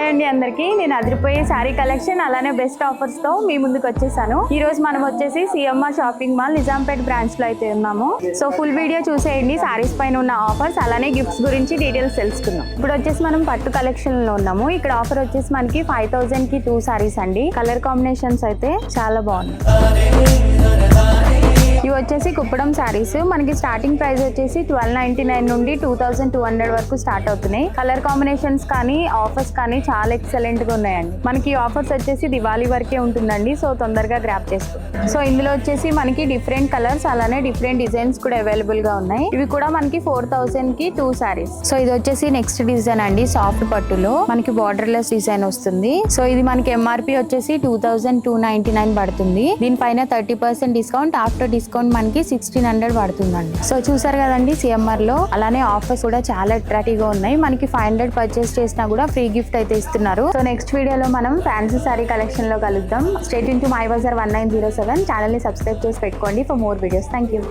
Hi అండి అందరికి. నేను అదిరిపోయే శారీ కలెక్షన్ అలానే బెస్ట్ ఆఫర్స్ తో మీ ముందుకు వచ్చేసాను. ఈ రోజు మనం వచ్చేసి CMR shopping mall Nizampet branch లో అయితే ఉన్నాము. సో ఫుల్ వీడియో చూసేయండి. శారీస్ పైన ఉన్న ఆఫర్స్ అలానే గిఫ్ట్స్ గురించి డీటెయిల్స్ తెలుసుకుందాం. ఇప్పుడు వచ్చేసి మనం పట్టు కలెక్షన్ లో ఉన్నాము. ఇక్కడ ఆఫర్ వచ్చేసి మనకి 5000 కి 2 సారీస్ అండి. కలర్ కాంబినేషన్స్ అయితే చాలా బాగున్నాయి. ఇవి వచ్చేసి కుప్పడం శారీస్. మనకి స్టార్టింగ్ ప్రైస్ వచ్చేసి 1299 నుండి 2200 వరకు స్టార్ట్ అవుతున్నాయి. కలర్ కాంబినేషన్స్ కానీ ఆఫర్స్ కానీ చాలా ఎక్సలెంట్ గా ఉన్నాయండి. మనకి ఆఫర్స్ వచ్చేసి దివాళీ వరకే ఉంటుందండి. సో తొందరగా గ్రాప్ చేసుకోండి. సో ఇందులో వచ్చేసి మనకి డిఫరెంట్ కలర్స్ అలానే డిఫరెంట్ డిజైన్స్ కూడా అవైలబుల్ గా ఉన్నాయి. ఇవి కూడా మనకి 4000 కి 2 సారీస్. సో ఇది వచ్చేసి నెక్స్ట్ డిజైన్ అండి. సాఫ్ట్ పట్టులో మనకి బార్డర్ లెస్ డిజైన్ వస్తుంది. సో ఇది మనకి MRP వచ్చేసి 2299 పడుతుంది. దీనిపైన 30% డిస్కౌంట్, ఆఫ్టర్ డిస్కౌంట్ మనకి 1600 పడుతుందండి. సో చూసారు కదండి CMR లో. అలానే ఆఫర్స్ కూడా చాలా అట్రాక్టివ్ గా ఉన్నాయి. మనకి 500 పర్చేస్ చేసినా కూడా ఫ్రీ గిఫ్ట్ అయితే ఇస్తున్నారు. సో నెక్స్ట్ వీడియోలో మనం ఫ్యాన్సీ సారీ కలెక్షన్ లో కలుద్దాం. Stay tune to my bazaar 1907 channel ని సబ్స్క్రైబ్ చేసి పెట్టుకోండి for more videos. Thank you.